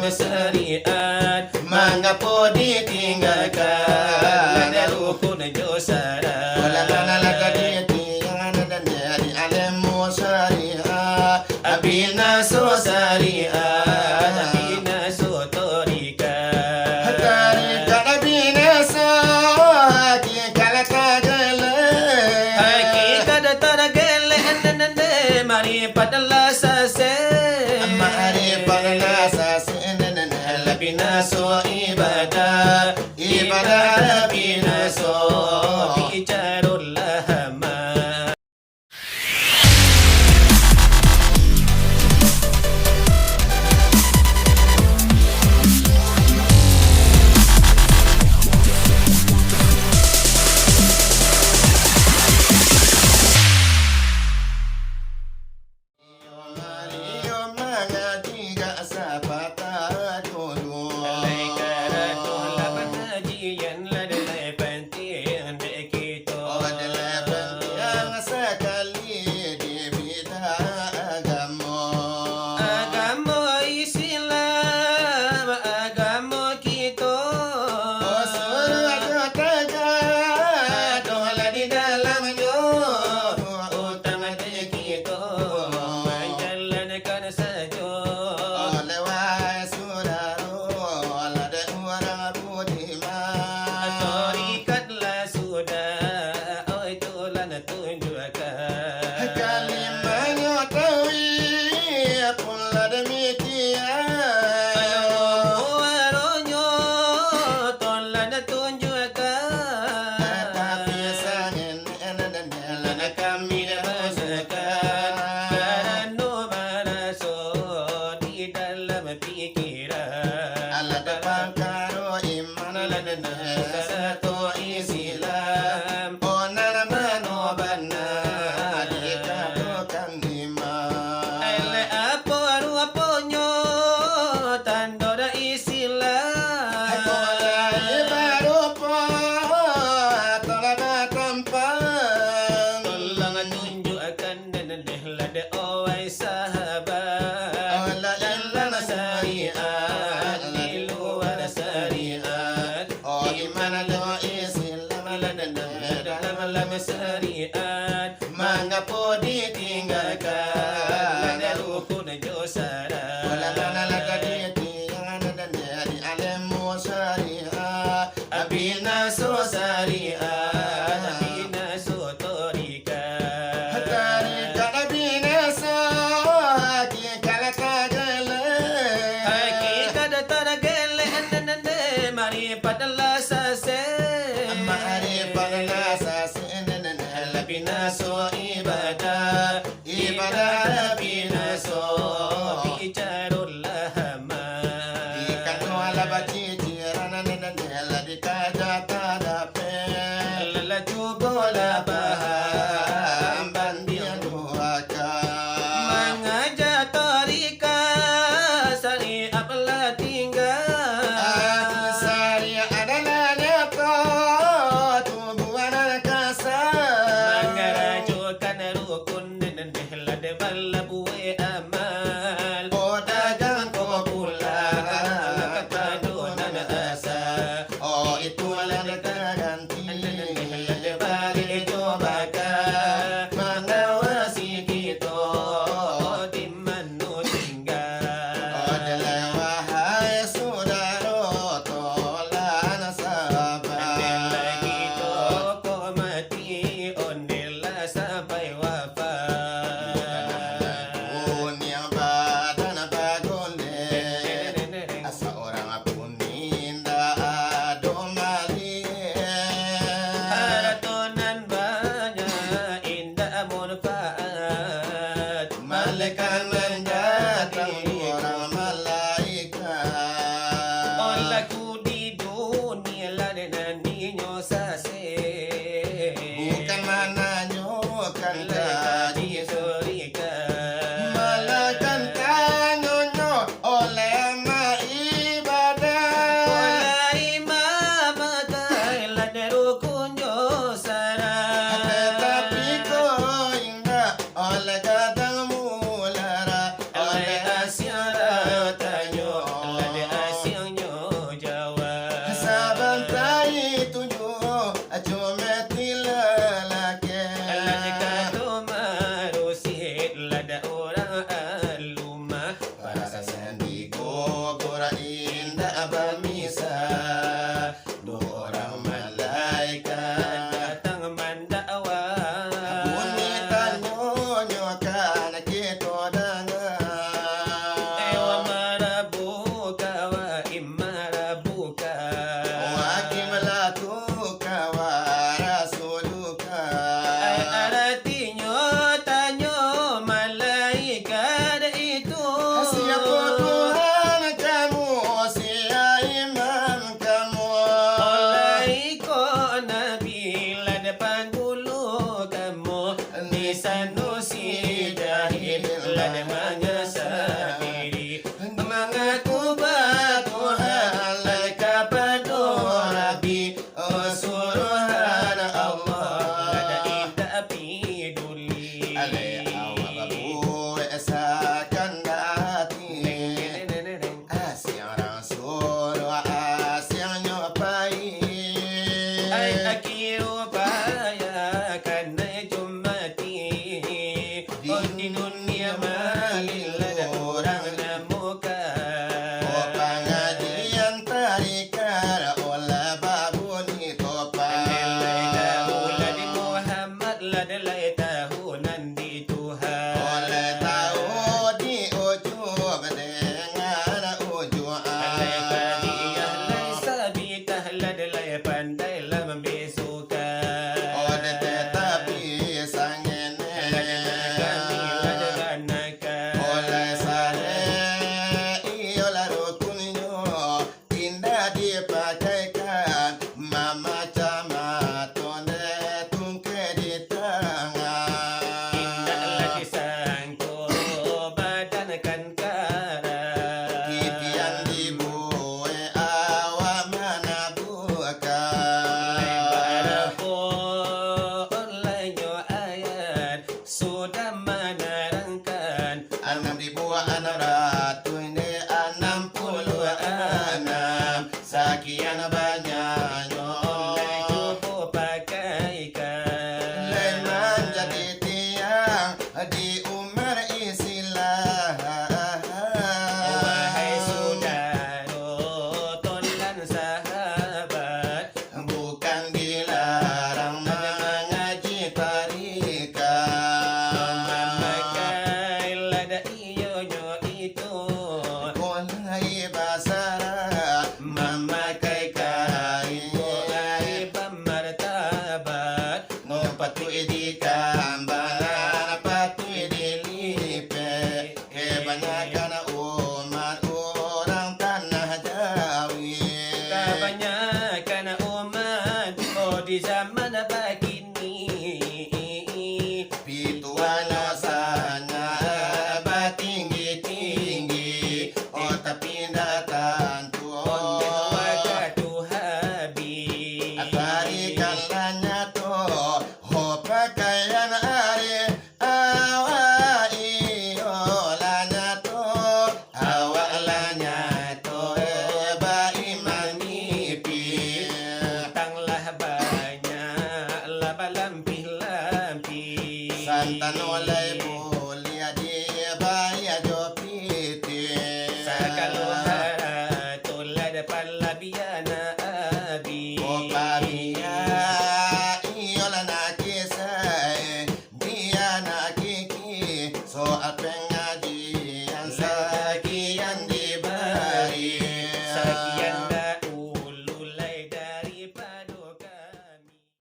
dalam syariat, mengapa ditinggalkan ada rukun josara. Abina so syariat, abina so torika. Tarika abina so hakikat tagale. Hakikat tagale nende mari padala sase. Mari padala sase nende abina so ibadah, ibadah abina so bicarullah ma. Syariat, mengapa ditinggalkan ada rukun josara. Abina so syariat, abina so torika. Tarika abina so hakikat tagale. Hakikat tagale nende mari padala sase. Mari padala sase. Abina so ibadah, ibadah abina so bicarullah ma. Ikan wala baci jirana nende la dikaja tadape. La jubola baham bandian duaka. Mengaja tarika sari apla tinggal. Sari adalah nyata tubuhan kasar. Rukun dan dehla de balabue amal dagang ko pula kata donan asa itu ala garanti de bali jobaka mengawasi kita di mana tinggal adalah wahai saudara tolan sabar lagi to mati ondela sampai oleh Nabila depan dulu kamu di Sanusi jahil dan menyesal diri mengaku Tuhan kepada Rabbi suruhan Allah ada tapi duli Babu esakan dati Asyang rasul asyang nyopai ay akiru paya karena jumati di dunia malil orang namuka Pengajian tarikar olah babu ni topa di Muhammad ladalai tahunan di Tuhan Oleh tahu di ujung dengan ujung ladalai pandai lah membisukan Oleh tetapi sangen Oleh sare iolah rukunnya Tindak dipakaikan Mama camat Tonde tungke di tangan lagi sangko badan kan kara Titian dibuai awak mana bukan ayat sudah menerangkan 6.666 Sekian banyaknya cukup pakaikan Leman jadi tiang di umar Islam wahai saudara tolan sahabat Bukan dilarang mengaji tarikat memakai lada iyo itu Mulai basara memakai kain martabat Ngopatu idikan banar patu idilipe Kebanyakan umat orang tanah Jawi kebanyakan umat di zaman begini Pituan asanya tinggi-tinggi Oh tapi datang tuh waktu habis Tarikan lanya tuh